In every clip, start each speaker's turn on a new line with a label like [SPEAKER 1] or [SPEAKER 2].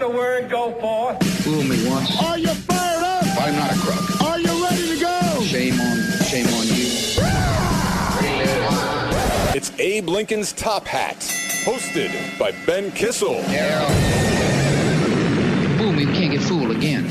[SPEAKER 1] the word go forth.
[SPEAKER 2] Fool me once.
[SPEAKER 3] Are you fired up?
[SPEAKER 2] I'm not a crook.
[SPEAKER 3] Are you ready to go?
[SPEAKER 2] Shame on you.
[SPEAKER 4] It's Abe Lincoln's Top Hat, hosted by Ben Kissel.
[SPEAKER 2] Fool me, can't get fooled again.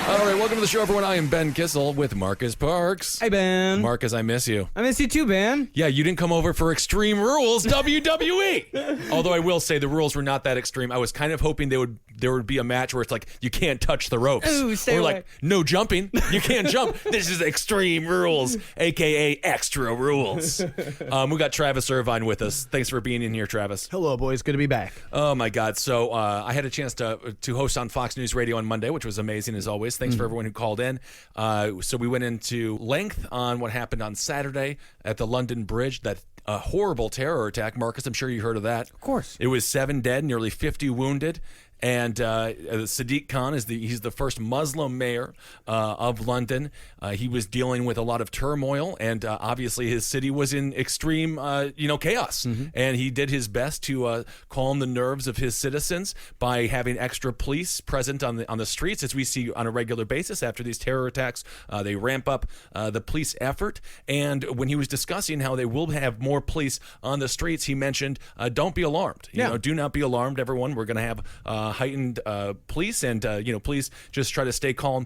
[SPEAKER 5] All right, welcome to the show, everyone. I am Ben Kissel with Marcus Parks.
[SPEAKER 6] Hey, Ben.
[SPEAKER 5] Marcus, I miss you.
[SPEAKER 6] I miss you too, Ben.
[SPEAKER 5] Yeah, you didn't come over for Extreme Rules WWE. Although I will say the rules were not that extreme. I was kind of hoping there would be a match where it's like you can't touch the ropes.
[SPEAKER 6] Ooh, stay
[SPEAKER 5] or
[SPEAKER 6] away.
[SPEAKER 5] like no jumping. You can't jump. This is Extreme Rules, aka Extra Rules. We got Travis Irvine with us. Thanks for being in here, Travis.
[SPEAKER 6] Hello, boys. Good to be back.
[SPEAKER 5] Oh my God! So I had a chance to host on Fox News Radio on Monday, which was amazing as always. Thanks for everyone who called in. So we went into length on what happened on Saturday at the London Bridge. That horrible terror attack. Marcus, I'm sure you heard of that.
[SPEAKER 6] Of course.
[SPEAKER 5] It was 7 dead, nearly 50 wounded. And Sadiq Khan he's the first Muslim mayor of London. He was dealing with a lot of turmoil, and obviously his city was in extreme, chaos. And he did his best to calm the nerves of his citizens by having extra police present on the streets, as we see on a regular basis after these terror attacks. They ramp up the police effort. And when he was discussing how they will have more police on the streets, he mentioned, "Don't be alarmed. Do not be alarmed, everyone. We're going to have heightened police, and please just try to stay calm."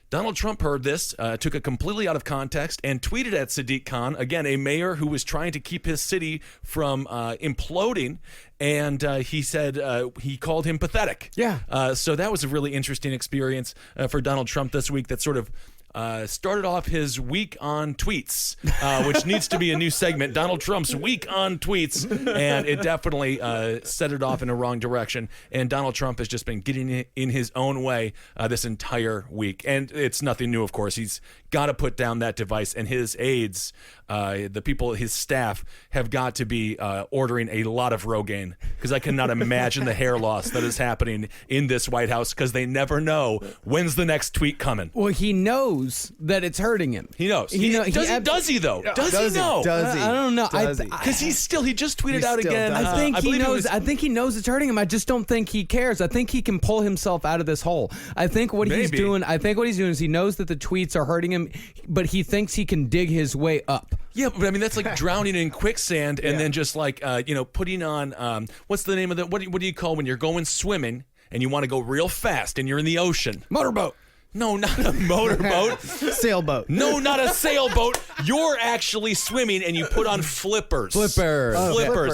[SPEAKER 5] Donald Trump heard this, took it completely out of context, and tweeted at Sadiq Khan, again, a mayor who was trying to keep his city from imploding, and he said he called him pathetic.
[SPEAKER 6] Yeah.
[SPEAKER 5] So that was a really interesting experience for Donald Trump this week that sort of started off his week on tweets, which needs to be a new segment, Donald Trump's week on tweets, and it definitely set it off in a wrong direction. And Donald Trump has just been getting in his own way this entire week. And it's nothing new, of course. He's got to put down that device, and his aides, the people, his staff, have got to be ordering a lot of Rogaine, because I cannot imagine the hair loss that is happening in this White House, because they never know when's the next tweet coming.
[SPEAKER 6] Well, he knows that it's hurting him.
[SPEAKER 5] He knows. Does he, though? Does he know?
[SPEAKER 6] Does he? I don't know.
[SPEAKER 5] Because he just tweeted out again.
[SPEAKER 6] I think he knows. I think he knows it's hurting him. I just don't think he cares. I think he can pull himself out of this hole. I think what he's doing is he knows that the tweets are hurting him, but he thinks he can dig his way up.
[SPEAKER 5] Yeah, but I mean, that's like drowning in quicksand and then just like, putting on, what's the name of the, what do you call when you're going swimming and you want to go real fast and you're in the ocean?
[SPEAKER 6] Motorboat.
[SPEAKER 5] No, not a motorboat.
[SPEAKER 6] Sailboat.
[SPEAKER 5] No, not a sailboat. You're actually swimming and you put on flippers.
[SPEAKER 6] Flippers.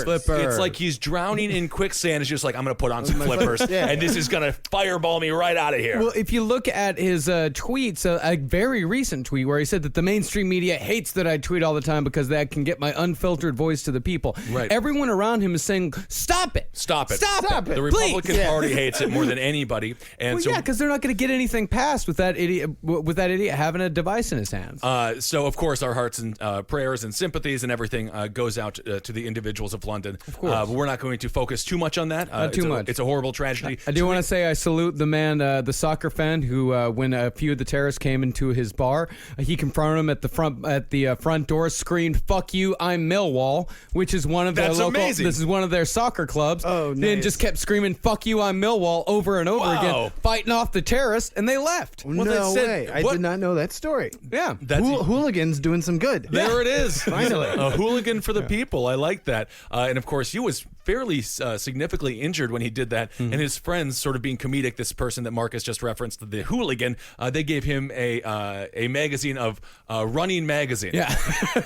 [SPEAKER 5] It's like he's drowning in quicksand. It's just like, I'm going to put on some flippers and this is going to fireball me right out of here.
[SPEAKER 6] Well, if you look at his tweets, a very recent tweet where he said that the mainstream media hates that I tweet all the time because that can get my unfiltered voice to the people.
[SPEAKER 5] Right.
[SPEAKER 6] Everyone around him is saying, stop it.
[SPEAKER 5] Stop it. The
[SPEAKER 6] Please.
[SPEAKER 5] Republican Party hates it more than anybody. And
[SPEAKER 6] Well, because they're not going to get anything passed with that idiot having a device in his hands.
[SPEAKER 5] So, of course, our hearts and prayers and sympathies and everything goes out to the individuals of London.
[SPEAKER 6] Of course.
[SPEAKER 5] But we're not going to focus too much on that.
[SPEAKER 6] Not too much.
[SPEAKER 5] It's a horrible tragedy.
[SPEAKER 6] I do want to say I salute the man, the soccer fan, who when a few of the terrorists came into his bar, he confronted him at the front door, screamed, "Fuck you, I'm Millwall," which is one of their local.
[SPEAKER 5] Amazing.
[SPEAKER 6] This is one of their soccer clubs.
[SPEAKER 3] Oh, nice.
[SPEAKER 6] Then just kept screaming, "Fuck you, I'm Millwall," over and over again, fighting off the terrorists, and they left.
[SPEAKER 3] No way. I did not know that story.
[SPEAKER 6] Yeah.
[SPEAKER 3] Hooligans doing some good.
[SPEAKER 5] There it is.
[SPEAKER 3] Finally.
[SPEAKER 5] A hooligan for the people. I like that. And of course, he was fairly significantly injured when he did that. And his friends, sort of being comedic, this person that Marcus just referenced, the hooligan, they gave him a magazine of Running Magazine.
[SPEAKER 6] Yeah.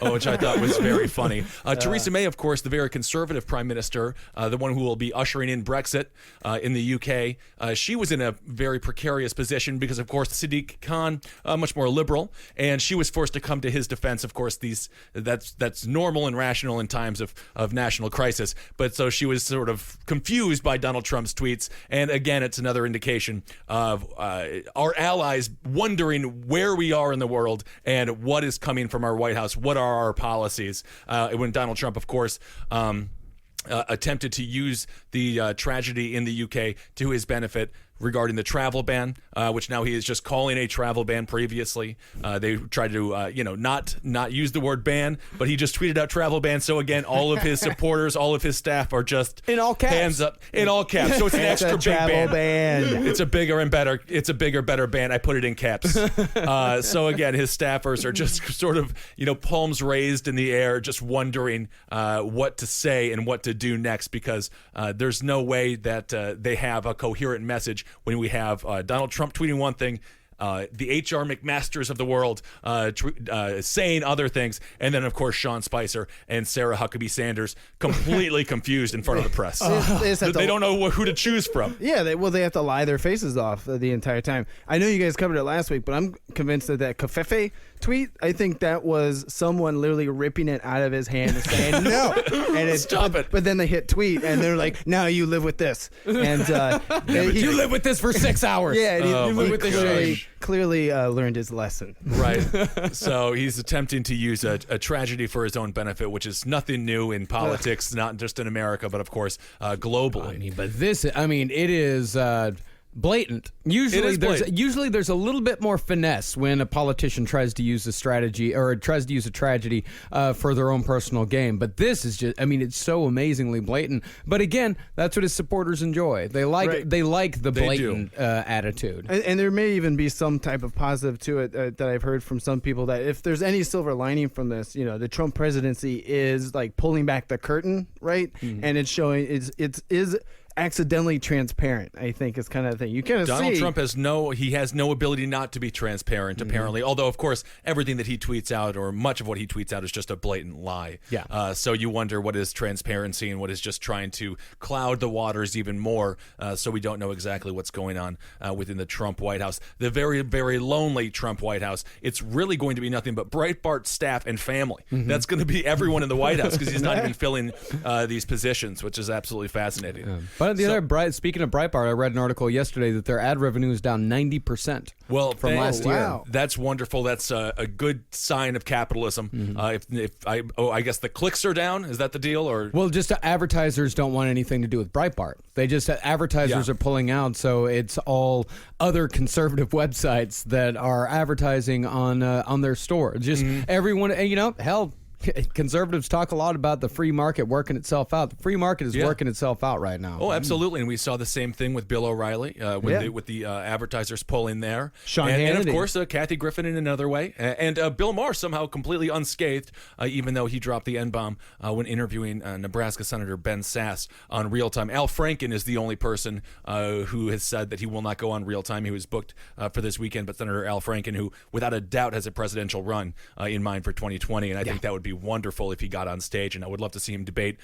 [SPEAKER 5] Which I thought was very funny. Theresa May, of course, the very conservative prime minister, the one who will be ushering in Brexit in the UK, she was in a very precarious position because, of course, Sadiq Khan, much more liberal, and she was forced to come to his defense. Of course, that's normal and rational in times of national crisis. But so she was sort of confused by Donald Trump's tweets. And again, it's another indication of our allies wondering where we are in the world and what is coming from our White House. What are our policies? When Donald Trump, of course, attempted to use the tragedy in the UK to his benefit regarding the travel ban, which now he is just calling a travel ban. Previously, they tried to not use the word ban, but he just tweeted out travel ban. So again, all of his supporters, all of his staff are just
[SPEAKER 6] in all caps.
[SPEAKER 5] Hands up in all caps. So it's an extra big
[SPEAKER 3] travel ban.
[SPEAKER 5] It's a bigger and better. It's a bigger, better ban. I put it in caps. So again, his staffers are just sort of palms raised in the air, just wondering what to say and what to do next, because there's no way that they have a coherent message when we have Donald Trump tweeting one thing, the H.R. McMasters of the world saying other things, and then of course Sean Spicer and Sarah Huckabee Sanders completely confused in front of the press. They don't know who to choose from.
[SPEAKER 3] Yeah, they have to lie their faces off the entire time. I know you guys covered it last week, but I'm convinced that Kafefe tweet, I think that was someone literally ripping it out of his hand and saying no. And
[SPEAKER 5] Stop it.
[SPEAKER 3] But then they hit tweet, and they're like, now you live with this. And
[SPEAKER 6] You live with this for 6 hours.
[SPEAKER 3] Yeah, and
[SPEAKER 5] Oh
[SPEAKER 3] he
[SPEAKER 5] my
[SPEAKER 3] clearly,
[SPEAKER 5] gosh.
[SPEAKER 3] clearly learned his lesson.
[SPEAKER 5] Right. So he's attempting to use a tragedy for his own benefit, which is nothing new in politics, not just in America, but of course globally.
[SPEAKER 6] But it is blatant. Usually there's a little bit more finesse when a politician tries to use a strategy or tries to use a tragedy for their own personal gain. But this is just, it's so amazingly blatant. But again, that's what his supporters enjoy. They like
[SPEAKER 3] Right.
[SPEAKER 6] they like the blatant attitude.
[SPEAKER 3] And there may even be some type of positive to it that I've heard from some people, that if there's any silver lining from this, the Trump presidency is like pulling back the curtain, right?
[SPEAKER 6] Mm-hmm.
[SPEAKER 3] And it's showing it is accidentally transparent, I think, is kind of the thing. You kind of
[SPEAKER 5] Donald
[SPEAKER 3] see
[SPEAKER 5] Trump has no ability not to be transparent, apparently. Although, of course, everything that he tweets out, or much of what he tweets out, is just a blatant lie.
[SPEAKER 6] Yeah.
[SPEAKER 5] So you wonder what is transparency and what is just trying to cloud the waters even more, so we don't know exactly what's going on within the Trump White House. The very, very lonely Trump White House. It's really going to be nothing but Breitbart staff and family. That's going to be everyone in the White House, because he's not even filling these positions, which is absolutely fascinating.
[SPEAKER 6] But speaking of Breitbart, I read an article yesterday that their ad revenue is down 90%.
[SPEAKER 5] Well,
[SPEAKER 6] from last year.
[SPEAKER 3] wow.
[SPEAKER 5] That's wonderful. That's a good sign of capitalism. I guess the clicks are down. Is that the deal? Or
[SPEAKER 6] Well, just advertisers don't want anything to do with Breitbart. They just advertisers
[SPEAKER 5] Yeah.
[SPEAKER 6] are pulling out, so it's all other conservative websites that are advertising on their store. Just everyone, hell. Conservatives talk a lot about the free market working itself out. The free market is working itself out right now.
[SPEAKER 5] Oh, absolutely. And we saw the same thing with Bill O'Reilly with the advertisers pulling there.
[SPEAKER 3] Sean
[SPEAKER 5] and of
[SPEAKER 3] Hannity.
[SPEAKER 5] course, Kathy Griffin in another way. And Bill Maher somehow completely unscathed, even though he dropped the N-bomb when interviewing Nebraska Senator Ben Sass on Real Time. Al Franken is the only person who has said that he will not go on Real Time. He was booked for this weekend, but Senator Al Franken, who without a doubt has a presidential run in mind for 2020, and I think that would be wonderful if he got on stage, and I would love to see him debate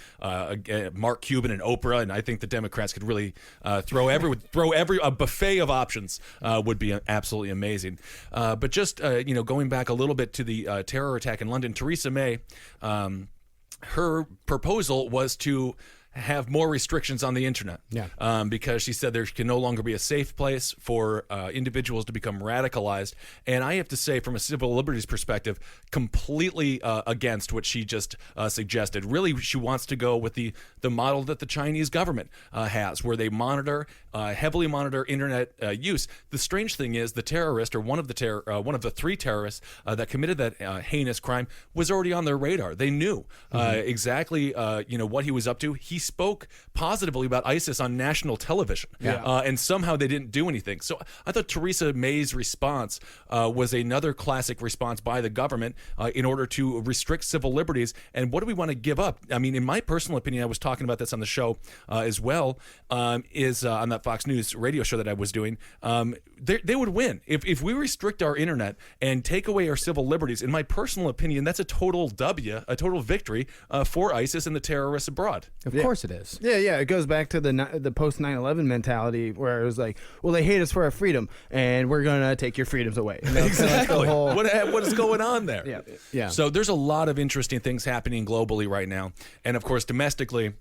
[SPEAKER 5] Mark Cuban and Oprah, and I think the Democrats could really throw a buffet of options would be absolutely amazing. But just going back a little bit to the terror attack in London, Theresa May, her proposal was to have more restrictions on the internet. Because she said there can no longer be a safe place for individuals to become radicalized. And I have to say, from a civil liberties perspective, completely against what she just suggested. Really, she wants to go with the model that the Chinese government has, where they heavily monitor internet use. The strange thing is, the terrorist, or one of the three terrorists that committed that heinous crime, was already on their radar. They knew exactly what he was up to. He spoke positively about ISIS on national television, and somehow they didn't do anything. So I thought Theresa May's response was another classic response by the government in order to restrict civil liberties. And what do we want to give up? I mean, in my personal opinion, I was talking about this on the show as well, is on that Fox News radio show that I was doing. They would win. If we restrict our internet and take away our civil liberties, in my personal opinion, that's a total W, a total victory for ISIS and the terrorists abroad.
[SPEAKER 6] Of course it is.
[SPEAKER 3] Yeah, it goes back to the post 9/11 mentality, where it was like, well, they hate us for our freedom, and we're gonna take your freedoms away. And that was kinda like the
[SPEAKER 5] Exactly.
[SPEAKER 3] whole-
[SPEAKER 5] What is going on there?
[SPEAKER 3] Yeah.
[SPEAKER 5] So there's a lot of interesting things happening globally right now, and of course domestically.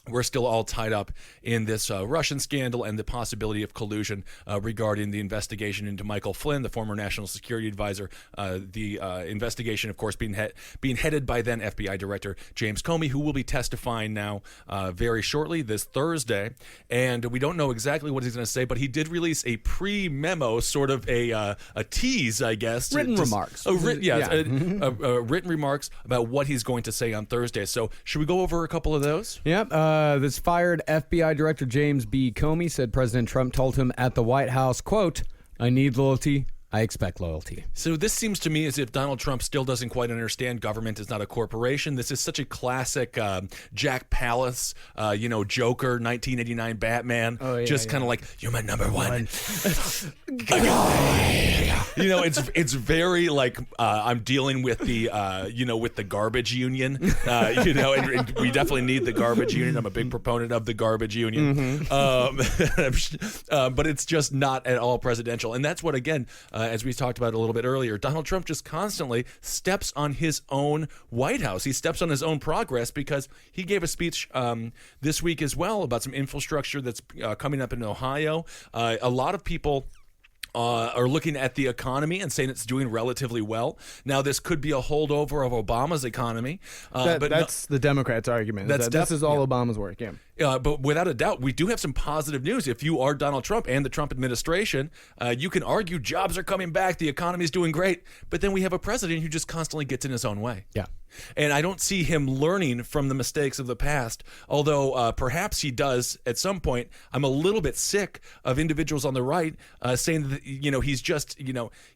[SPEAKER 5] we're still all tied up in this Russian scandal and the possibility of collusion regarding the investigation into Michael Flynn, the former national security advisor. The investigation, of course, being headed by then FBI Director James Comey, who will be testifying now very shortly this Thursday. And we don't know exactly what he's going to say, but he did release a pre-memo, sort of a tease, I guess.
[SPEAKER 6] Written remarks.
[SPEAKER 5] Written remarks about what he's going to say on Thursday. So should we go over a couple of those?
[SPEAKER 6] Yep. This fired FBI Director James B. Comey said President Trump told him at the White House, quote, "I need loyalty. I expect loyalty."
[SPEAKER 5] So this seems to me as if Donald Trump still doesn't quite understand government is not a corporation. This is such a classic Jack Palance, Joker, 1989 Batman.
[SPEAKER 3] Oh, yeah,
[SPEAKER 5] just kind of like, you're my number one. It's very like I'm dealing with the with the garbage union. And we definitely need the garbage union. I'm a big proponent of the garbage union. But it's just not at all presidential, and that's what again. As we talked about a little bit earlier, Donald Trump just constantly steps on his own White House. He steps on his own progress because he gave a speech this week as well about some infrastructure that's coming up in Ohio. A lot of people are looking at the economy and saying it's doing relatively well. Now, this could be a holdover of Obama's economy.
[SPEAKER 3] But that's the Democrats' argument. This is all Obama's work, yeah.
[SPEAKER 5] But without a doubt, we do have some positive news. If you are Donald Trump and the Trump administration, you can argue jobs are coming back, the economy is doing great, but then we have a president who just constantly gets in his own way.
[SPEAKER 6] Yeah.
[SPEAKER 5] And I don't see him learning from the mistakes of the past, although perhaps he does at some point. I'm a little bit sick of individuals on the right saying that, he's just,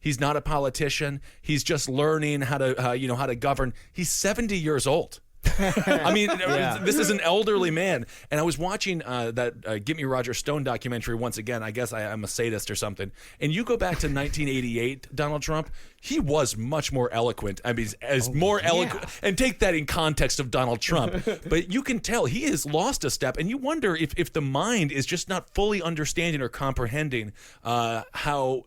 [SPEAKER 5] he's not a politician. He's just learning how to govern. He's 70 years old. I mean, This is an elderly man. And I was watching that Get Me Roger Stone documentary once again. I guess I'm a sadist or something. And you go back to 1988, Donald Trump, he was much more eloquent. I mean, eloquent. And take that in context of Donald Trump. But you can tell he has lost a step. And you wonder if the mind is just not fully understanding or comprehending how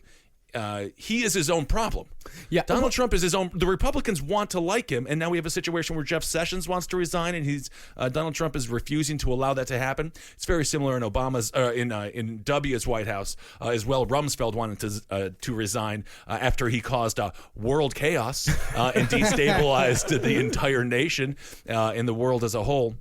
[SPEAKER 5] he is his own problem.
[SPEAKER 6] Yeah,
[SPEAKER 5] Donald Trump is his own. The Republicans want to like him, and now we have a situation where Jeff Sessions wants to resign, and Donald Trump is refusing to allow that to happen. It's very similar in Obama's in W's White House as well. Rumsfeld wanted to resign after he caused world chaos and destabilized the entire nation and the world as a whole.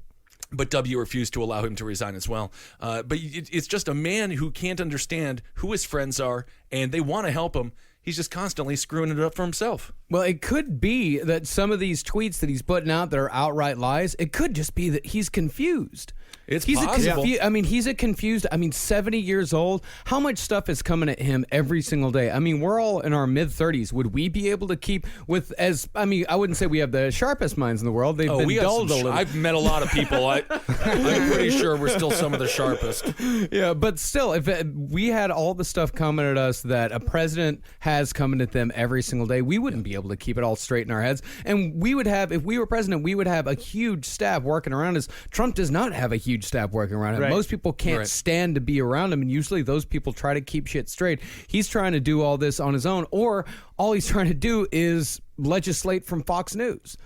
[SPEAKER 5] But W refused to allow him to resign as well. But it's just a man who can't understand who his friends are, and they want to help him. He's just constantly screwing it up for himself.
[SPEAKER 6] Well, it could be that some of these tweets that he's putting out that are outright lies, it could just be that he's confused.
[SPEAKER 5] He's
[SPEAKER 6] possible. He's 70 years old. How much stuff is coming at him every single day? I mean, we're all in our mid-30s. Would we be able to keep with I wouldn't say we have the sharpest minds in the world. They've been dulled a little.
[SPEAKER 5] I've met a lot of people. I'm pretty sure we're still some of the sharpest.
[SPEAKER 6] Yeah, but still, if we had all the stuff coming at us that a president has coming at them every single day, we wouldn't be able to keep it all straight in our heads. And we would have, if we were president, we would have a huge staff working around us. Trump does not have a huge staff working around him.
[SPEAKER 3] Right.
[SPEAKER 6] Most people can't stand to be around him, and usually those people try to keep shit straight. He's trying to do all this on his own, or all he's trying to do is legislate from Fox News.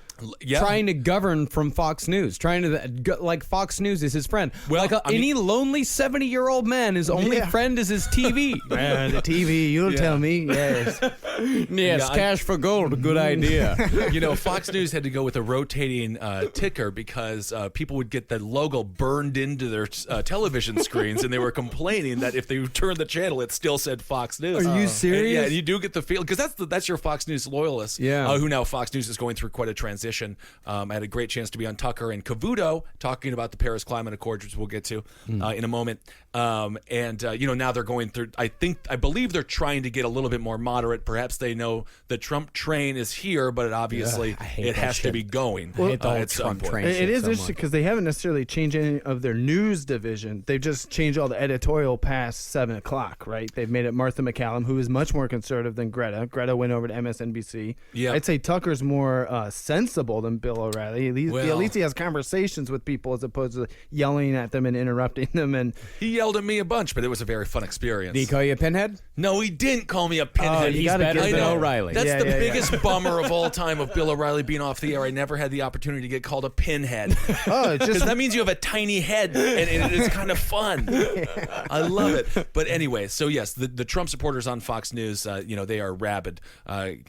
[SPEAKER 6] Trying to govern from Fox News, like Fox News is his friend. Well, any lonely 70-year-old man, his only friend is his TV.
[SPEAKER 3] Man, the TV, you'll tell me. Yes.
[SPEAKER 6] Yes, cash for gold, a good idea.
[SPEAKER 5] Fox News had to go with a rotating ticker because people would get the logo burned into their television screens, and they were complaining that if they turned the channel, it still said Fox News.
[SPEAKER 6] Are you serious?
[SPEAKER 5] And you do get the feel, because that's your Fox News loyalists.
[SPEAKER 6] Yeah.
[SPEAKER 5] Who now Fox News is going through quite a transition. I had a great chance to be on Tucker and Cavuto talking about the Paris Climate Accord, which we'll get to in a moment. Now they're going through. I believe they're trying to get a little bit more moderate. Perhaps they know the Trump train is here, but it has to be going.
[SPEAKER 6] I hate the whole Trump train.
[SPEAKER 3] It is interesting because they haven't necessarily changed any of their news division. They've just changed all the editorial past 7 o'clock. Right? They've made it Martha McCallum, who is much more conservative than Greta. Greta went over to MSNBC.
[SPEAKER 5] Yeah,
[SPEAKER 3] I'd say Tucker's more sensible than Bill O'Reilly. At least he has conversations with people as opposed to yelling at them and interrupting them. And
[SPEAKER 5] he yelled at me a bunch, but it was a very fun experience.
[SPEAKER 6] Did he call you a pinhead?
[SPEAKER 5] No, he didn't call me a pinhead.
[SPEAKER 3] you
[SPEAKER 6] He's
[SPEAKER 3] gotta
[SPEAKER 6] better
[SPEAKER 3] give
[SPEAKER 6] than
[SPEAKER 3] that-
[SPEAKER 6] O'Reilly.
[SPEAKER 5] That's
[SPEAKER 3] Yeah,
[SPEAKER 5] the
[SPEAKER 3] yeah, yeah.
[SPEAKER 5] biggest bummer of all time of Bill O'Reilly being off the air. I never had the opportunity to get called a pinhead.
[SPEAKER 3] Oh, it's
[SPEAKER 5] Because
[SPEAKER 3] just
[SPEAKER 5] that means you have a tiny head, and it is kind of fun. I love it. But anyway, so yes, the Trump supporters on Fox News, they are rabid,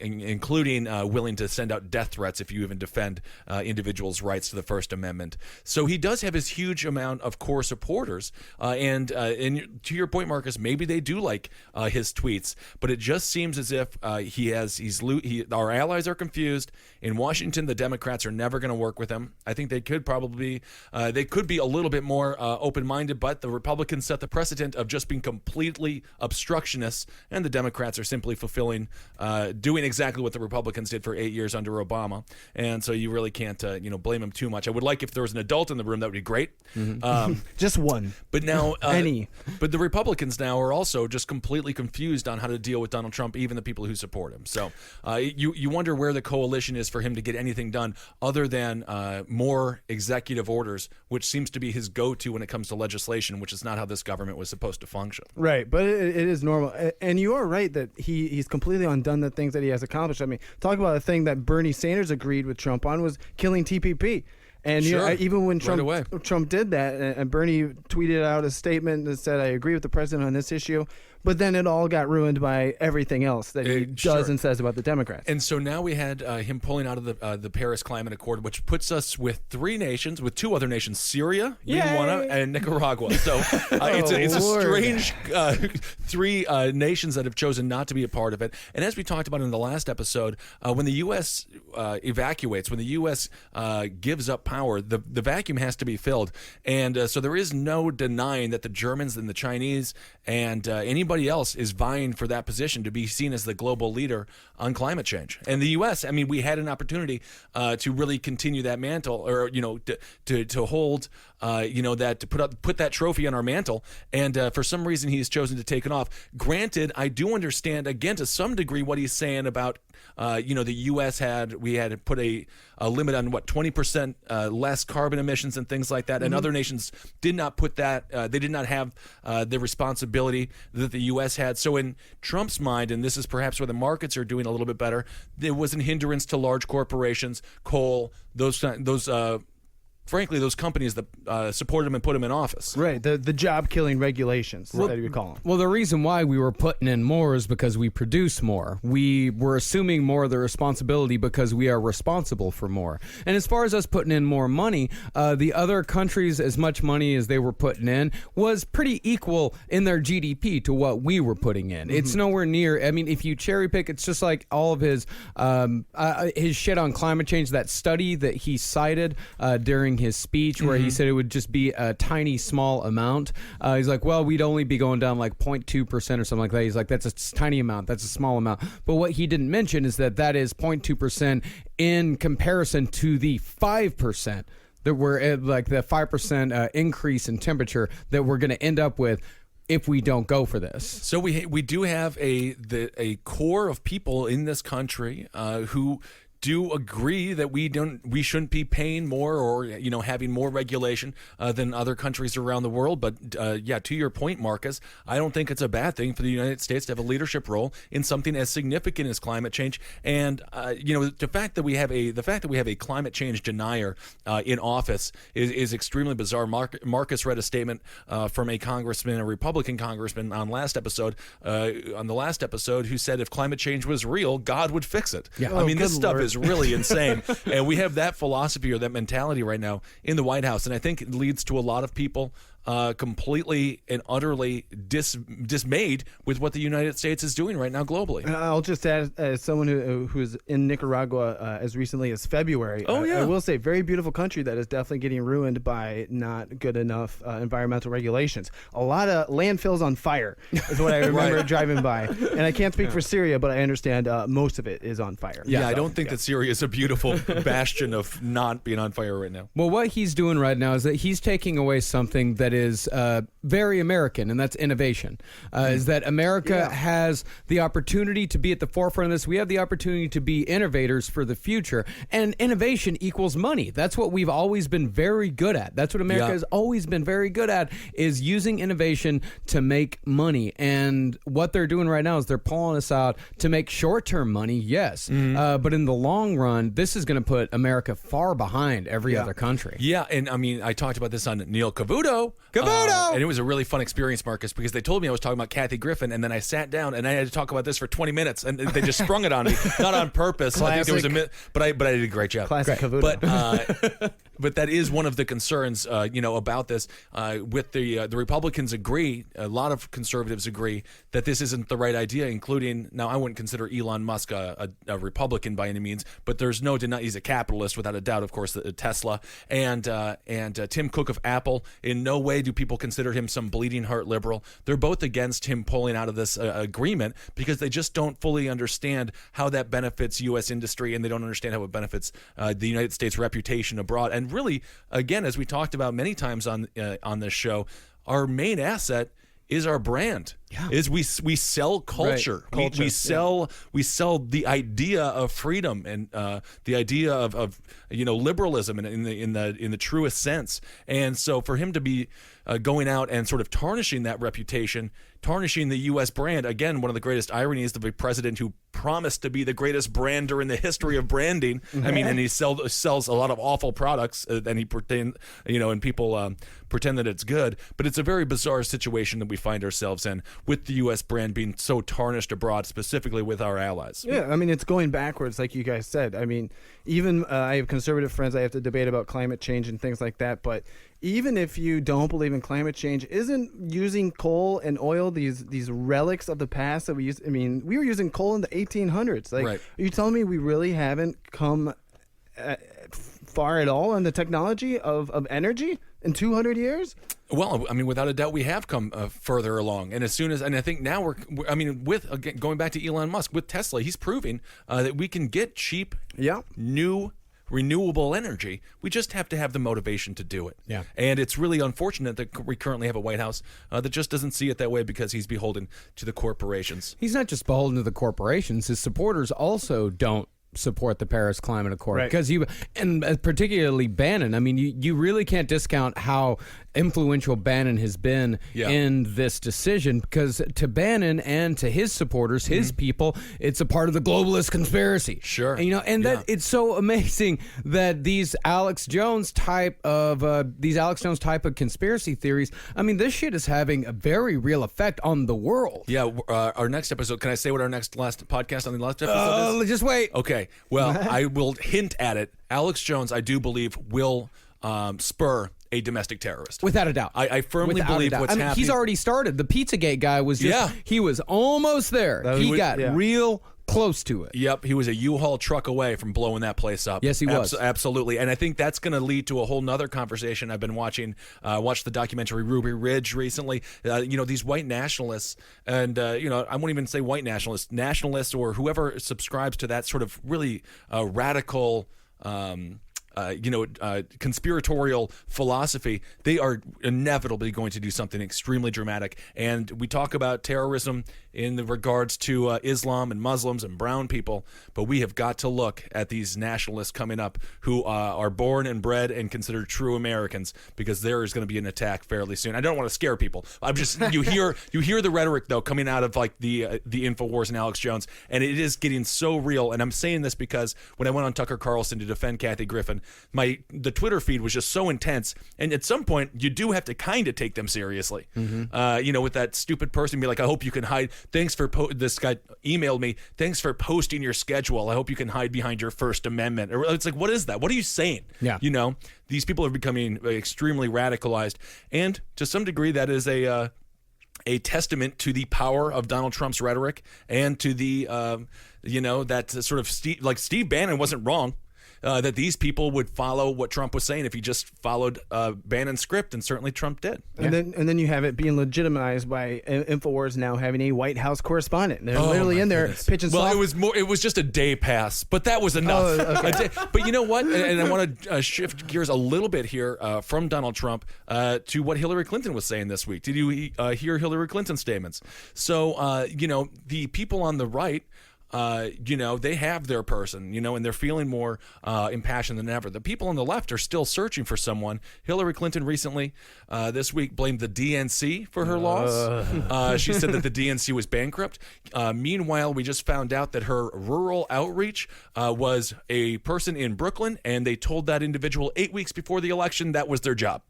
[SPEAKER 5] including willing to send out death threats if you even defend individuals' rights to the First Amendment. So he does have his huge amount of core supporters, and to your point, Marcus, maybe they do like his tweets, but it just seems as if our allies are confused. In Washington, the Democrats are never going to work with him. I think they could probably be a little bit more open-minded, but the Republicans set the precedent of just being completely obstructionists, and the Democrats are simply doing exactly what the Republicans did for 8 years under Obama. And so you really can't blame them too much. I would like if there was an adult in the room, that would be great.
[SPEAKER 3] just one.
[SPEAKER 5] But now,
[SPEAKER 3] Any.
[SPEAKER 5] But the Republicans now are also just completely confused on how to deal with Donald Trump, even the people who support him. So you wonder where the coalition is for him to get anything done other than more executive orders, which seems to be his go-to when it comes to legislation, which is not how this government was supposed to function.
[SPEAKER 3] Right, but it is normal. And you are right that he's completely undone the things that he has accomplished. I mean, talk about a thing that Bernie Sanders agreed with Trump on was killing TPP. And
[SPEAKER 5] Sure.
[SPEAKER 3] Even when
[SPEAKER 5] Right away.
[SPEAKER 3] Trump did that, and Bernie tweeted out a statement that said, I agree with the president on this issue, but then it all got ruined by everything else that he does and says about the Democrats.
[SPEAKER 5] And so now we had him pulling out of the Paris Climate Accord, which puts us with two other nations, Syria, being one of, and Nicaragua. So it's a strange three nations that have chosen not to be a part of it. And as we talked about in the last episode, when the U.S. evacuates, when the U.S. gives up power, the vacuum has to be filled. And so there is no denying that the Germans and the Chinese and anybody else is vying for that position to be seen as the global leader on climate change. And the U.S., I mean, we had an opportunity to really continue that mantle, or to hold, that to put that trophy on our mantle. And for some reason, he has chosen to take it off. Granted, I do understand again to some degree what he's saying about the U.S. had put a limit on 20% less carbon emissions and things like that, and other nations did not put that. They did not have the responsibility that the U.S. had. So in Trump's mind, and this is perhaps where the markets are doing a little bit better, there was an hindrance to large corporations, coal, frankly, those companies that supported him and put him in office.
[SPEAKER 3] Right, the job-killing regulations that you call them.
[SPEAKER 6] Well, the reason why we were putting in more is because we produce more. We were assuming more of the responsibility because we are responsible for more. And as far as us putting in more money, the other countries, as much money as they were putting in, was pretty equal in their GDP to what we were putting in. It's nowhere near. I mean, if you cherry pick, it's just like all of his shit on climate change, that study that he cited during his speech where he said it would just be a tiny small amount. He's like, well, we'd only be going down like 0.2% or something like that. He's like, that's a tiny amount. That's a small amount. But what he didn't mention is that is 0.2% in comparison to the 5% that we're at, like the 5% increase in temperature that we're going to end up with if we don't go for this.
[SPEAKER 5] So we do have a core of people in this country who do agree that we shouldn't be paying more or having more regulation than other countries around the world. But to your point, Marcus, I don't think it's a bad thing for the United States to have a leadership role in something as significant as climate change. And the fact that we have a climate change denier in office is extremely bizarre. Marcus read a statement from a Republican congressman on the last episode, who said if climate change was real, God would fix it.
[SPEAKER 6] Yeah.
[SPEAKER 5] I mean, this stuff
[SPEAKER 3] Lord.
[SPEAKER 5] is really insane. And we have that philosophy or that mentality right now in the White House. And I think it leads to a lot of people completely and utterly dismayed with what the United States is doing right now globally.
[SPEAKER 3] I'll just add, as someone who is in Nicaragua as recently as February, I will say, very beautiful country that is definitely getting ruined by not good enough environmental regulations. A lot of landfills on fire is what I remember driving by. And I can't speak for Syria, but I understand most of it is on fire.
[SPEAKER 5] Yeah, I don't think that Syria is a beautiful bastion of not being on fire right now.
[SPEAKER 6] Well, what he's doing right now is that he's taking away something that that is very American, and that's innovation. Is that America has the opportunity to be at the forefront of this. We have the opportunity to be innovators for the future, and innovation equals money. That's what we've always been very good at. That's what America has always been very good at, is using innovation to make money. And what they're doing right now is they're pulling us out to make short-term money, yes. But in the long run, this is going to put America far behind every other country.
[SPEAKER 5] Yeah, and I mean, I talked about this on Neil Cavuto. And it was a really fun experience, Marcus, because they told me I was talking about Kathy Griffin, and then I sat down and I had to talk about this for 20 minutes, and they just sprung it on me, not on purpose. I think there was but I did a great job.
[SPEAKER 3] Classic Cavuto.
[SPEAKER 5] But that is one of the concerns, about this. With the Republicans agree, a lot of conservatives agree that this isn't the right idea, including, now I wouldn't consider Elon Musk a Republican by any means, but there's no denying he's a capitalist without a doubt, of course, Tesla. And Tim Cook of Apple, in no way do people consider him some bleeding heart liberal. They're both against him pulling out of this agreement because they just don't fully understand how that benefits U.S. industry, and they don't understand how it benefits the United States reputation abroad. And really, again, as we talked about many times on this show, our main asset is our brand. Is we sell culture.
[SPEAKER 3] Right.
[SPEAKER 5] We sell the idea of freedom and the idea of liberalism in the truest sense. And so for him to be going out and sort of tarnishing that reputation, tarnishing the U.S. brand, again, one of the greatest ironies of a president who promised to be the greatest brander in the history of branding. I mean, and he sells a lot of awful products, and he and people pretend that it's good. But it's a very bizarre situation that we find ourselves in, with the U.S. brand being so tarnished abroad, specifically with our allies.
[SPEAKER 3] Yeah, I mean, it's going backwards, like you guys said. I mean, even I have conservative friends I have to debate about climate change and things like that, but even if you don't believe in climate change, isn't using coal and oil these relics of the past that we used? I mean, we were using coal in the 1800s. Like,
[SPEAKER 5] right.
[SPEAKER 3] Are you telling me we really haven't come far at all on the technology of energy in 200 years?
[SPEAKER 5] Well, I mean, without a doubt, we have come further along, and I think now with going back to Elon Musk with Tesla, he's proving that we can get cheap, new renewable energy. We just have to have the motivation to do it.
[SPEAKER 6] Yeah.
[SPEAKER 5] And it's really unfortunate that we currently have a White House that just doesn't see it that way because he's beholden to the corporations.
[SPEAKER 6] He's not just beholden to the corporations. His supporters also don't support the Paris Climate Accord, because and particularly Bannon. I mean, you really can't discount how influential Bannon has been in this decision, because to Bannon and to his supporters, his people, it's a part of the globalist conspiracy.
[SPEAKER 5] Sure.
[SPEAKER 6] And that it's so amazing that these Alex Jones type of conspiracy theories, I mean, this shit is having a very real effect on the world.
[SPEAKER 5] Yeah, our next episode, can I say what our last podcast on the last episode is?
[SPEAKER 6] Just wait.
[SPEAKER 5] Okay. Well, I will hint at it. Alex Jones, I do believe, will spur a domestic terrorist.
[SPEAKER 6] Without a doubt.
[SPEAKER 5] I firmly believe what's happening.
[SPEAKER 6] He's already started. The Pizzagate guy was he was almost there. He got real close to it.
[SPEAKER 5] Yep, he was a U-Haul truck away from blowing that place up.
[SPEAKER 6] Yes, he was.
[SPEAKER 5] Absolutely. And I think that's going to lead to a whole nother conversation. I've been watched the documentary Ruby Ridge recently. These white nationalists, and I won't even say white nationalists or whoever subscribes to that sort of really radical conspiratorial philosophy, they are inevitably going to do something extremely dramatic. And we talk about terrorism in the regards to Islam and Muslims and brown people, but we have got to look at these nationalists coming up who are born and bred and considered true Americans, because there is going to be an attack fairly soon. I don't want to scare people. I'm just you hear the rhetoric though coming out of like the InfoWars and Alex Jones, and it is getting so real. And I'm saying this because when I went on Tucker Carlson to defend Kathy Griffin, the Twitter feed was just so intense, and at some point you do have to kind of take them seriously. With that stupid person, be like, I hope you can hide. Thanks for this guy emailed me. Thanks for posting your schedule. I hope you can hide behind your First Amendment. Or it's like, what is that? What are you saying?
[SPEAKER 6] Yeah.
[SPEAKER 5] These people are becoming extremely radicalized, and to some degree that is a testament to the power of Donald Trump's rhetoric and to the that sort of Steve Bannon wasn't wrong. that these people would follow what Trump was saying if he just followed Bannon's script, and certainly Trump did.
[SPEAKER 3] And then you have it being legitimized by InfoWars now having a White House correspondent. They're literally in there pitching.
[SPEAKER 5] Well, it was just a day pass, but that was enough.
[SPEAKER 3] Okay.
[SPEAKER 5] But you know what? And I want to shift gears a little bit here from Donald Trump to what Hillary Clinton was saying this week. Did you hear Hillary Clinton's statements? So the people on the right, they have their person, and they're feeling more impassioned than ever. The people on the left are still searching for someone. Hillary Clinton recently, this week, blamed the DNC for her loss. She said that the DNC was bankrupt. Meanwhile, we just found out that her rural outreach was a person in Brooklyn, and they told that individual 8 weeks before the election that was their job.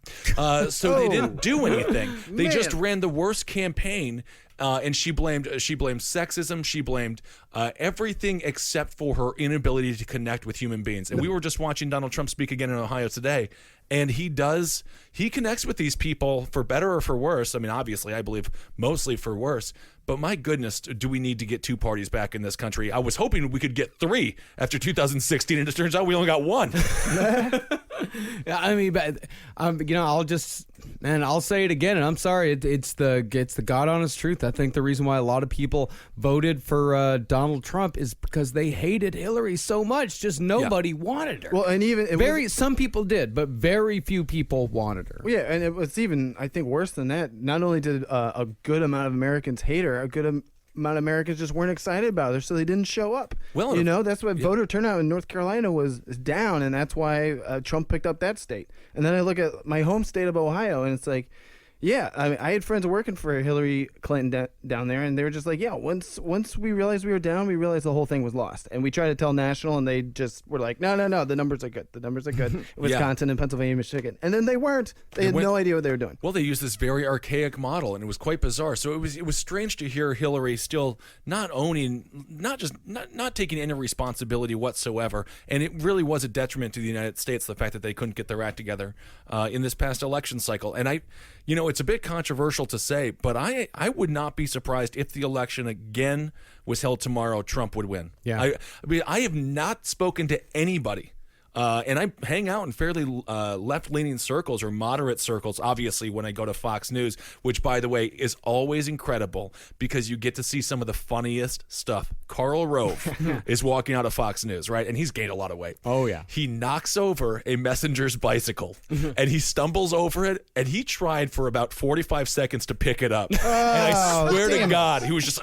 [SPEAKER 5] So they didn't do anything. They just ran the worst campaign. And she blamed sexism. She blamed everything except for her inability to connect with human beings. And we were just watching Donald Trump speak again in Ohio today, and he connects with these people for better or for worse. I mean, obviously, I believe mostly for worse. But my goodness, do we need to get two parties back in this country? I was hoping we could get three after 2016, and it turns out we only got one.
[SPEAKER 6] I mean, but I'll say it again, and I'm sorry, it's the God honest truth. I think the reason why a lot of people voted for Donald Trump is because they hated Hillary so much. Just nobody wanted her.
[SPEAKER 3] Well, and even
[SPEAKER 6] some people did, but very few people wanted her.
[SPEAKER 3] Yeah, and it was even, I think, worse than that. Not only did a good amount of Americans hate her, a good amount of Americans just weren't excited about her, so they didn't show up. Well, that's why voter turnout in North Carolina was down, and that's why Trump picked up that state. And then I look at my home state of Ohio, and it's like, yeah, I mean, I had friends working for Hillary Clinton down there, and they were just like, yeah, once we realized we were down, we realized the whole thing was lost. And we tried to tell National, and they just were like, no, the numbers are good. The numbers are good. Wisconsin and Pennsylvania, Michigan. And then they weren't. They had no idea what they were doing.
[SPEAKER 5] Well, they used this very archaic model, and it was quite bizarre. So it was strange to hear Hillary still not taking any responsibility whatsoever. And it really was a detriment to the United States, the fact that they couldn't get their act together in this past election cycle. And it's a bit controversial to say, but I would not be surprised if the election again was held tomorrow, Trump would win.
[SPEAKER 6] Yeah.
[SPEAKER 5] I have not spoken to anybody. And I hang out in fairly left-leaning circles or moderate circles, obviously, when I go to Fox News, which, by the way, is always incredible because you get to see some of the funniest stuff. Karl Rove is walking out of Fox News, right? And he's gained a lot of weight.
[SPEAKER 6] Oh, yeah.
[SPEAKER 5] He knocks over a messenger's bicycle, and he stumbles over it, and he tried for about 45 seconds to pick it up. And I swear to God, he was just,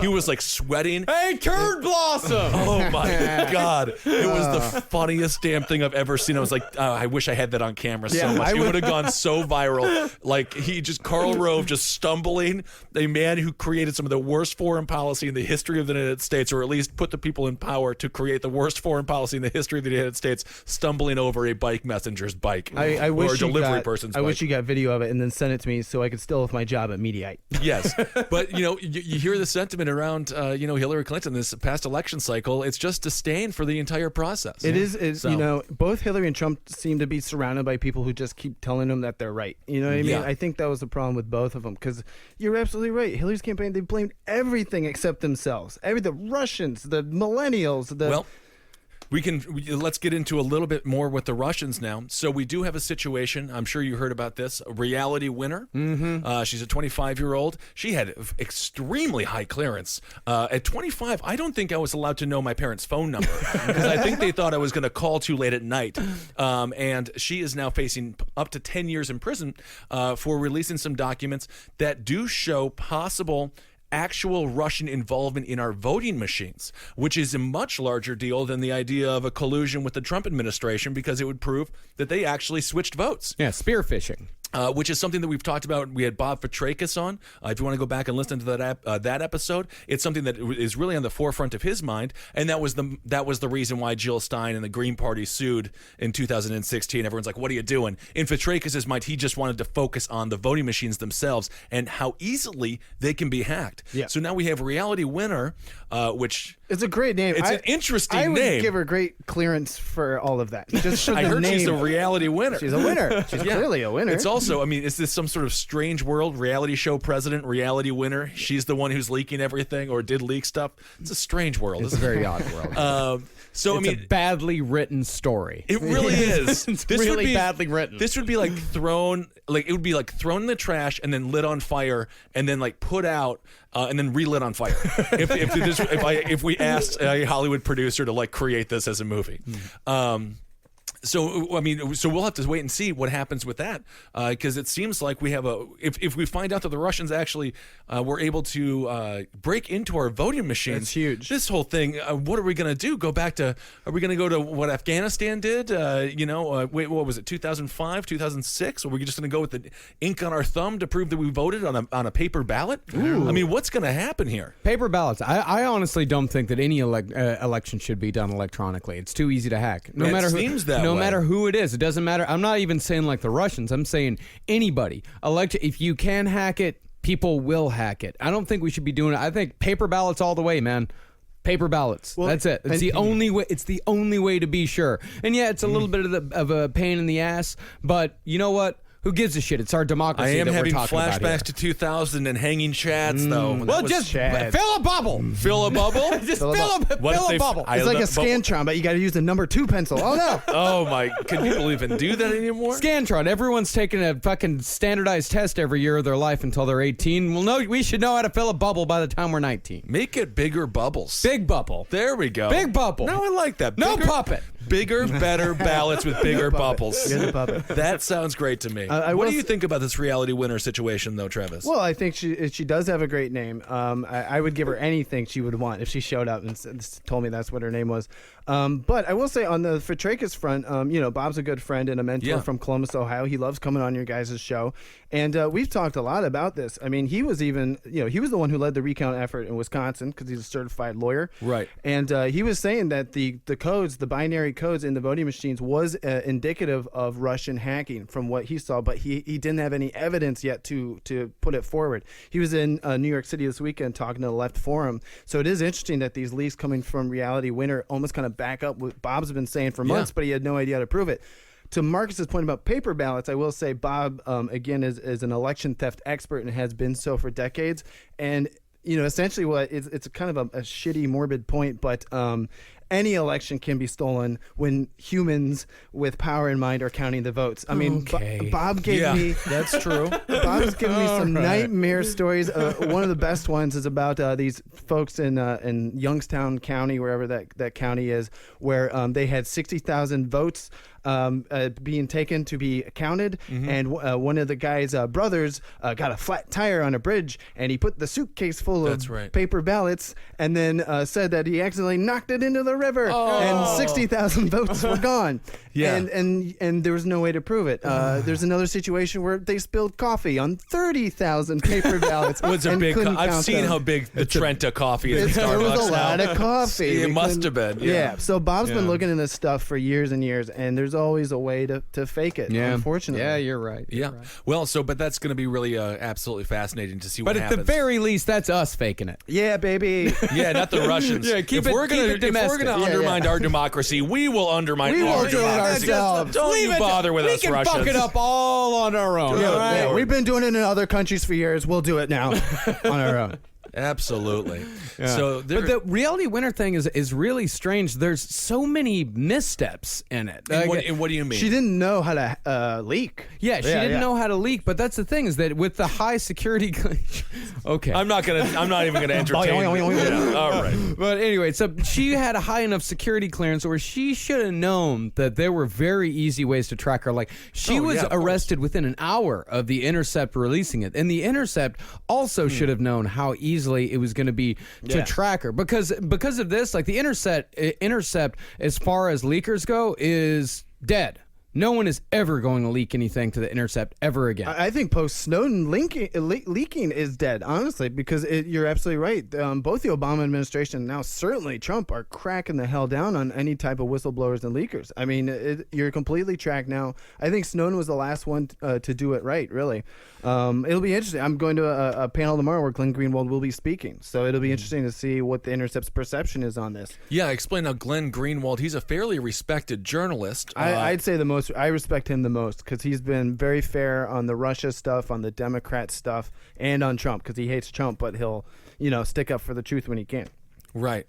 [SPEAKER 5] he was like sweating.
[SPEAKER 6] Hey, turd blossom!
[SPEAKER 5] Oh, my God. It was the funniest damn thing I've ever seen. I was like, I wish I had that on camera so much. It would have gone so viral. Like Karl Rove just stumbling, a man who created some of the worst foreign policy in the history of the United States, or at least put the people in power to create the worst foreign policy in the history of the United States, stumbling over a bike messenger's bike or a delivery person's bike.
[SPEAKER 3] I wish you got video of it and then sent it to me so I could still have my job at Mediaite.
[SPEAKER 5] Yes, but you hear the sentiment around Hillary Clinton this past election cycle. It's just disdain for the entire process.
[SPEAKER 3] It is. So. Both Hillary and Trump seem to be surrounded by people who just keep telling them that they're right. You know what I mean? I think that was the problem with both of them, because you're absolutely right. Hillary's campaign, they blamed everything except themselves. The Russians, the millennials,
[SPEAKER 5] let's get into a little bit more with the Russians now. So we do have a situation. I'm sure you heard about this. A reality winner. Mm-hmm. She's a 25-year-old. She had extremely high clearance. At 25, I don't think I was allowed to know my parents' phone number because I think they thought I was going to call too late at night. And she is now facing up to 10 years in prison for releasing some documents that do show possible actual Russian involvement in our voting machines, which is a much larger deal than the idea of a collusion with the Trump administration, because it would prove that they actually switched votes.
[SPEAKER 6] Yeah, spear phishing.
[SPEAKER 5] Which is something that we've talked about. We had Bob Petrakis on. If you want to go back and listen to that episode, it's something that is really on the forefront of his mind, and that was the reason why Jill Stein and the Green Party sued in 2016. Everyone's like, "What are you doing?" In Petrakis' mind, he just wanted to focus on the voting machines themselves and how easily they can be hacked. Yeah. So now we have Reality Winner, which
[SPEAKER 3] it's a great name.
[SPEAKER 5] It's an interesting name.
[SPEAKER 3] I would give her great clearance for all of that. Just
[SPEAKER 5] I heard she's a reality winner.
[SPEAKER 3] She's a winner. She's clearly a winner.
[SPEAKER 5] It's also also, I mean, is this some sort of strange world? Reality show president, reality winner. She's the one who's leaking everything or did leak stuff. It's a strange world.
[SPEAKER 6] It's a very odd world.
[SPEAKER 5] So
[SPEAKER 6] It's
[SPEAKER 5] I mean,
[SPEAKER 6] a badly written story.
[SPEAKER 5] it really is.
[SPEAKER 6] It's
[SPEAKER 5] This
[SPEAKER 6] really
[SPEAKER 5] would be
[SPEAKER 6] badly written.
[SPEAKER 5] This would be like thrown in the trash and then lit on fire and then like put out and then relit on fire. if we asked a Hollywood producer to like create this as a movie. So I mean, so we'll have to wait and see what happens with that, because it seems like we have if we find out that the Russians actually were able to break into our voting machines.
[SPEAKER 3] That's huge.
[SPEAKER 5] This whole thing, what are we going to do? Go back to? Are we going to go to what Afghanistan did? Wait, what was it? 2005, 2006? Or are we just going to go with the ink on our thumb to prove that we voted on a paper ballot? I mean, what's going to happen here?
[SPEAKER 6] Paper ballots. I honestly don't think that any election should be done electronically. It's too easy to hack.
[SPEAKER 5] It seems that way.
[SPEAKER 6] No matter who it is, it doesn't matter. I'm not even saying like the Russians. I'm saying anybody. If you can hack it, people will hack it. I don't think we should be doing it. I think paper ballots all the way, man. Paper ballots.
[SPEAKER 3] Well,
[SPEAKER 6] that's it. It's the only way. It's the only way to be sure. And yeah, it's a little bit of a pain in the ass. But you know what? Who gives a shit? It's our democracy.
[SPEAKER 5] I am
[SPEAKER 6] that
[SPEAKER 5] having
[SPEAKER 6] we're talking about here.
[SPEAKER 5] flashbacks to 2000 and hanging chads, though.
[SPEAKER 6] Well, just
[SPEAKER 3] Chad.
[SPEAKER 6] fill a bubble.
[SPEAKER 5] Fill a bubble.
[SPEAKER 6] Just
[SPEAKER 3] Fill a
[SPEAKER 6] fill a bubble.
[SPEAKER 3] It's like a Scantron, but you got to use the number 2 pencil. Oh no!
[SPEAKER 5] Oh my! Can people even do that anymore?
[SPEAKER 6] Scantron. Everyone's taking a fucking standardized test every year of their life until they're 18. We should know how to fill a bubble by the time we're 19.
[SPEAKER 5] Make it bigger bubbles.
[SPEAKER 6] Big bubble.
[SPEAKER 5] There we go.
[SPEAKER 6] Big bubble.
[SPEAKER 5] No, I like that.
[SPEAKER 6] No puppet.
[SPEAKER 5] Bigger, better ballots with bigger bubbles.
[SPEAKER 3] You're the puppet.
[SPEAKER 5] That sounds great to me. What do you think about this reality winner situation, though, Travis?
[SPEAKER 3] Well, I think she does have a great name. I would give her anything she would want if she showed up and told me that's what her name was. But I will say on the Fitrakis front, Bob's a good friend and a mentor from Columbus, Ohio. He loves coming on your guys' show. And we've talked a lot about this. I mean, he was even, he was the one who led the recount effort in Wisconsin because he's a certified lawyer.
[SPEAKER 5] Right.
[SPEAKER 3] And he was saying that the codes, the binary codes in the voting machines was indicative of Russian hacking from what he saw, but he didn't have any evidence yet to put it forward. He was in New York City this weekend talking to the Left Forum. So it is interesting that these leaks coming from Reality Winner almost kind of back up what Bob's been saying for months, but he had no idea how to prove it. To Marcus's point about paper ballots, I will say Bob, again, is an election theft expert and has been so for decades. And, essentially it's kind of a shitty, morbid point, but any election can be stolen when humans with power in mind are counting the votes. I mean, Bob gave me...
[SPEAKER 5] That's true.
[SPEAKER 3] Bob's given me some nightmare stories. One of the best ones is about these folks in Youngstown County, wherever that county is, where they had 60,000 votes being taken to be counted, and one of the guy's brothers got a flat tire on a bridge, and he put the suitcase full of paper ballots, and then said that he accidentally knocked it into the river, and 60,000 votes were gone.
[SPEAKER 5] Yeah.
[SPEAKER 3] And there was no way to prove it. There's another situation where they spilled coffee on 30,000 paper ballots.
[SPEAKER 5] What's a big? I've seen how big the Trenta coffee is.
[SPEAKER 3] There was a lot
[SPEAKER 5] now.
[SPEAKER 3] of coffee.
[SPEAKER 5] It must have been.
[SPEAKER 3] Yeah. So Bob's been looking into this stuff for years and years, and there's always a way to fake it.
[SPEAKER 6] Yeah.
[SPEAKER 3] Unfortunately.
[SPEAKER 6] Yeah, you're right.
[SPEAKER 5] Yeah.
[SPEAKER 6] Right.
[SPEAKER 5] Well, but that's going to be really absolutely fascinating to see what
[SPEAKER 6] But at
[SPEAKER 5] happens.
[SPEAKER 6] the very least, that's us faking it.
[SPEAKER 3] Yeah, baby.
[SPEAKER 5] Yeah, not the Russians.
[SPEAKER 6] Yeah,
[SPEAKER 5] if we're going to undermine our democracy, we will undermine
[SPEAKER 3] We
[SPEAKER 5] our
[SPEAKER 3] will do it
[SPEAKER 5] democracy.
[SPEAKER 3] ourselves.
[SPEAKER 5] Don't you bother with us, Russians.
[SPEAKER 6] We can fuck it up all on our own.
[SPEAKER 3] Yeah,
[SPEAKER 6] all right?
[SPEAKER 3] yeah, we've been doing it in other countries for years. We'll do it now on our own.
[SPEAKER 5] Absolutely. So,
[SPEAKER 6] but the reality winner thing is really strange. There's so many missteps in it.
[SPEAKER 5] and what do you mean?
[SPEAKER 3] She didn't know how to leak.
[SPEAKER 6] Yeah, she didn't know how to leak. But that's the thing is that with the high security, okay,
[SPEAKER 5] I'm not even gonna entertain. Yeah, all right.
[SPEAKER 6] But anyway, so she had a high enough security clearance where she should have known that there were very easy ways to track her. Like she was arrested within an hour of the Intercept releasing it, and the Intercept also should have known how easily it was going to be to track her because of this. Like the Intercept, as far as leakers go, is dead. No one is ever going to leak anything to the Intercept ever again.
[SPEAKER 3] I think post-Snowden leaking is dead, honestly, because you're absolutely right. Both the Obama administration and now certainly Trump are cracking the hell down on any type of whistleblowers and leakers. I mean, you're completely tracked now. I think Snowden was the last one to do it right, really. It'll be interesting. I'm going to a panel tomorrow where Glenn Greenwald will be speaking, so it'll be interesting to see what the Intercept's perception is on this.
[SPEAKER 5] Yeah, explain how Glenn Greenwald, he's a fairly respected journalist.
[SPEAKER 3] I'd say the most I respect him the most because he's been very fair on the Russia stuff, on the Democrat stuff, and on Trump because he hates Trump, but he'll stick up for the truth when he can.
[SPEAKER 5] Right.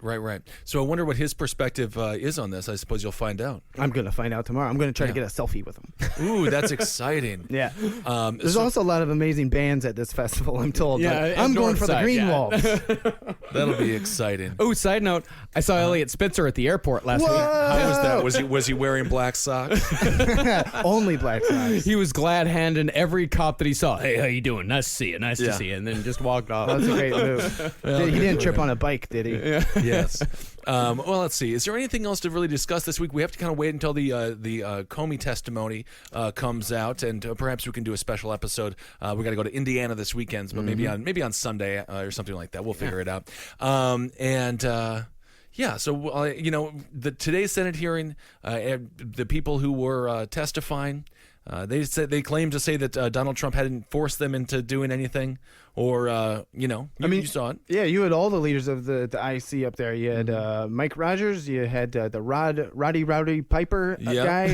[SPEAKER 5] So I wonder what his perspective is on this. I suppose you'll find out.
[SPEAKER 3] I'm going to find out tomorrow. I'm going to try to get a selfie with him.
[SPEAKER 5] Ooh, that's exciting.
[SPEAKER 3] Yeah. There's also a lot of amazing bands at this festival, I'm told.
[SPEAKER 6] Yeah,
[SPEAKER 3] I'm going for the Green Walls.
[SPEAKER 5] That'll be exciting.
[SPEAKER 6] Oh, side note, I saw Elliot Spitzer at the airport last week.
[SPEAKER 5] How was that? Was he wearing black socks?
[SPEAKER 3] Only black socks.
[SPEAKER 6] He was glad handing every cop that he saw, "Hey, how you doing? Nice to see you. Nice to see you," and then just walked off.
[SPEAKER 3] That's a great move. He didn't trip on a bike, did he?
[SPEAKER 5] Yes. Well, let's see. Is there anything else to really discuss this week? We have to kind of wait until the Comey testimony comes out, and perhaps we can do a special episode. We got to go to Indiana this weekend, but maybe on Sunday or something like that. We'll figure it out. Yeah, so today's Senate hearing, the people who were testifying, they claimed to say that Donald Trump hadn't forced them into doing anything, or you saw it.
[SPEAKER 3] Yeah, you had all the leaders of the IC up there. You had Mike Rogers, you had the Roddy Piper guy,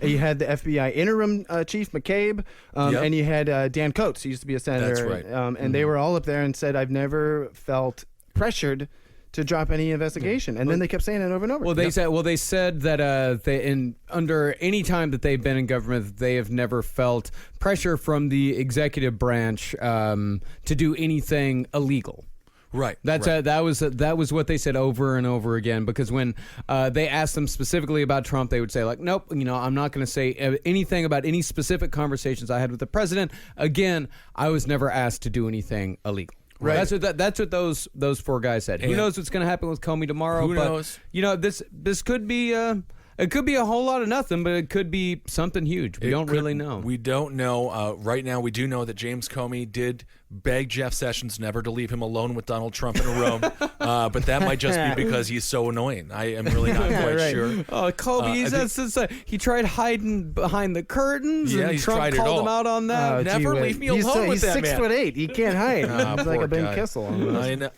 [SPEAKER 3] you had the FBI interim chief McCabe, and you had Dan Coates, who used to be a senator.
[SPEAKER 5] That's right.
[SPEAKER 3] And they were all up there and said, "I've never felt pressured to drop any investigation," and then they kept saying it over and over.
[SPEAKER 6] Well, they said that under any time that they've been in government, they have never felt pressure from the executive branch to do anything illegal.
[SPEAKER 5] Right.
[SPEAKER 6] That was what they said over and over again. Because when they asked them specifically about Trump, they would say like, "Nope, I'm not going to say anything about any specific conversations I had with the president. Again, I was never asked to do anything illegal." Right. That's what those four guys said. Who knows what's going to happen with Comey tomorrow?
[SPEAKER 5] Who knows?
[SPEAKER 6] This could be it could be a whole lot of nothing, but it could be something huge. We don't really know.
[SPEAKER 5] We don't know. Right now, we do know that James Comey did beg Jeff Sessions never to leave him alone with Donald Trump in a room, but that might just be because he's so annoying. I am really not quite sure.
[SPEAKER 6] Oh, Comey, he tried hiding behind the curtains, and
[SPEAKER 5] he's
[SPEAKER 6] Trump
[SPEAKER 5] tried it
[SPEAKER 6] called
[SPEAKER 5] all.
[SPEAKER 6] him out on that.
[SPEAKER 5] Never leave me alone with that man.
[SPEAKER 3] He's 6'8". He can't hide. He's like
[SPEAKER 5] poor
[SPEAKER 3] a Ben
[SPEAKER 5] guy.
[SPEAKER 3] Kissel.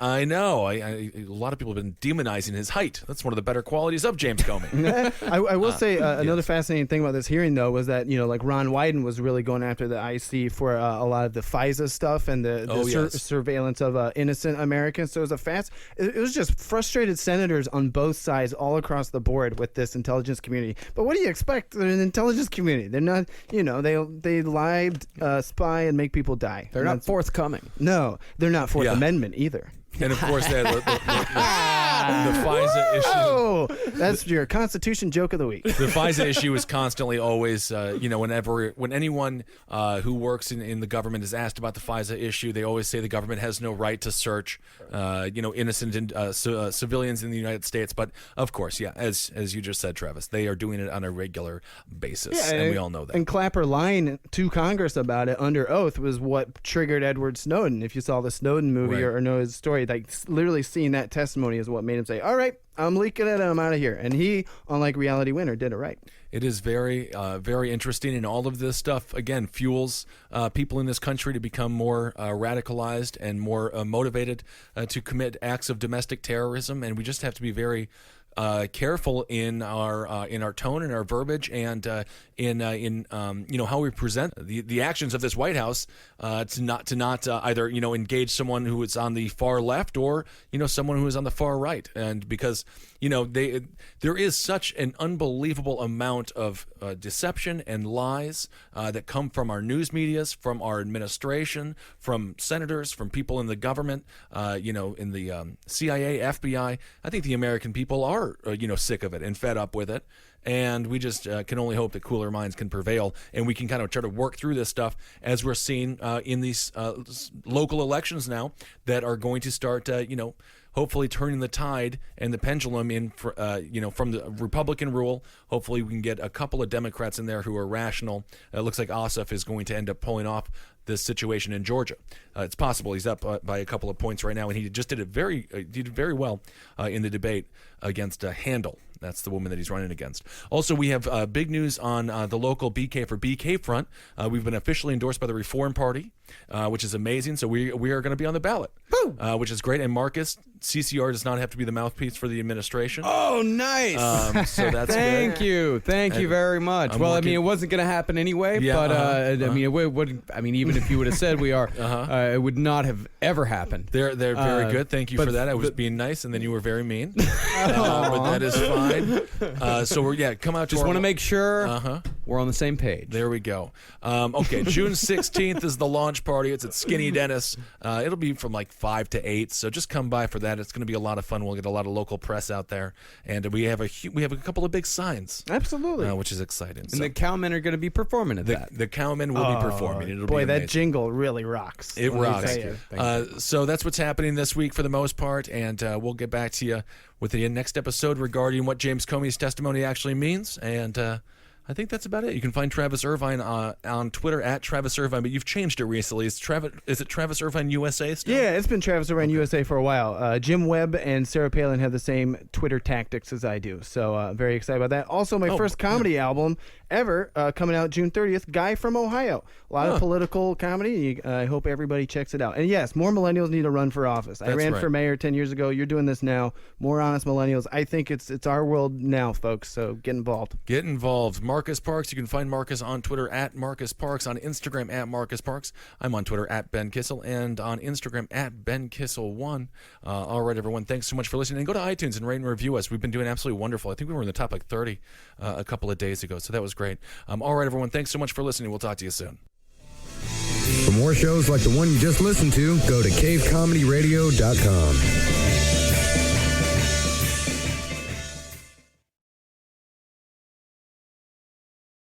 [SPEAKER 5] I know. A lot of people have been demonizing his height. That's one of the better qualities of James Comey.
[SPEAKER 3] I will say another fascinating thing about this hearing, though, was that like Ron Wyden was really going after the IC for a lot of the FISA stuff and the surveillance of innocent Americans. So it was just frustrated senators on both sides all across the board with this intelligence community. But what do you expect? They're an intelligence community. They're not, they lie, spy, and make people die.
[SPEAKER 6] They're not forthcoming.
[SPEAKER 3] No, they're not Fourth Amendment either.
[SPEAKER 5] And of course, the FISA issue.
[SPEAKER 3] Oh, that's your Constitution joke of the week.
[SPEAKER 5] The FISA issue is constantly always, when anyone who works in the government is asked about the FISA issue, they always say the government has no right to search, innocent civilians in the United States. But of course, as you just said, Travis, they are doing it on a regular basis, and we all know that.
[SPEAKER 3] And Clapper lying to Congress about it under oath was what triggered Edward Snowden. If you saw the Snowden movie or know his story, like literally seeing that testimony is what made him say, "All right, I'm leaking it and I'm out of here." And he, unlike Reality Winner, did it right.
[SPEAKER 5] It is very, very interesting, and all of this stuff again fuels people in this country to become more radicalized and more motivated to commit acts of domestic terrorism. And we just have to be very careful in our tone and our verbiage, and in how we present the actions of this White House, to not either engage someone who is on the far left or someone who is on the far right, and because there is such an unbelievable amount of deception and lies that come from our news medias, from our administration, from senators, from people in the government, in the CIA, FBI. I think the American people are sick of it and fed up with it. And we just can only hope that cooler minds can prevail, and we can kind of try to work through this stuff as we're seeing in these local elections now that are going to start, hopefully turning the tide and the pendulum in, from the Republican rule. Hopefully we can get a couple of Democrats in there who are rational. It looks like Ossoff is going to end up pulling off this situation in Georgia. It's possible. He's up by a couple of points right now, and he just did very well in the debate against Handel. That's the woman that he's running against. Also, we have big news on the local BK for BK front. We've been officially endorsed by the Reform Party, which is amazing. So we are going to be on the ballot, which is great. And Marcus CCR does not have to be the mouthpiece for the administration.
[SPEAKER 6] Oh, nice.
[SPEAKER 5] So that's
[SPEAKER 6] Thank
[SPEAKER 5] good.
[SPEAKER 6] Thank you very much.
[SPEAKER 5] I'm
[SPEAKER 6] Well,
[SPEAKER 5] looking-
[SPEAKER 6] I mean, it wasn't going to happen anyway,
[SPEAKER 5] Yeah,
[SPEAKER 6] but I mean, it would. I mean, even if you would have said we are, it would not have ever happened.
[SPEAKER 5] They're very good. Thank you
[SPEAKER 6] but
[SPEAKER 5] for that. I was being nice, and then you were very mean. But that is fine. So we're come out.
[SPEAKER 6] Just want to make sure
[SPEAKER 5] Uh-huh.
[SPEAKER 6] we're on the same page.
[SPEAKER 5] There we go. Okay, June 16th is the launch party. It's at Skinny Dennis. It'll be from like 5 to 8, so just come by for that. It's going to be a lot of fun. We'll get a lot of local press out there, and we have a couple of big signs.
[SPEAKER 3] Absolutely.
[SPEAKER 5] Which is exciting.
[SPEAKER 6] And the cowmen are going to be performing at that.
[SPEAKER 5] The cowmen will be performing. It'll
[SPEAKER 3] Boy,
[SPEAKER 5] be
[SPEAKER 3] that
[SPEAKER 5] amazing.
[SPEAKER 3] jingle really rocks.
[SPEAKER 5] It
[SPEAKER 3] let me
[SPEAKER 5] rocks.
[SPEAKER 3] tell you.
[SPEAKER 5] So that's what's happening this week for the most part, and we'll get back to you with the next episode regarding what James Comey's testimony actually means, and I think that's about it. You can find Travis Irvine on Twitter at Travis Irvine, but you've changed it recently. Is it Travis Irvine USA still?
[SPEAKER 3] Yeah, it's been Travis Irvine USA for a while. Jim Webb and Sarah Palin have the same Twitter tactics as I do, so very excited about that. Also, my first comedy album ever coming out June 30th, Guy from Ohio. A lot of political comedy. I hope everybody checks it out. And yes, more millennials need to run for office. I ran for mayor 10 years ago. You're doing this now. More honest millennials. I think it's our world now, folks, so get involved.
[SPEAKER 5] Get involved. Marcus Parks. You can find Marcus on Twitter at Marcus Parks, on Instagram at Marcus Parks. I'm on Twitter at Ben Kissel, and on Instagram at Ben Kissel1. All right, everyone. Thanks so much for listening. And go to iTunes and rate and review us. We've been doing absolutely wonderful. I think we were in the top 30 a couple of days ago, so that was great. All right, everyone. Thanks so much for listening. We'll talk to you soon.
[SPEAKER 1] For more shows like the one you just listened to, go to cavecomedyradio.com.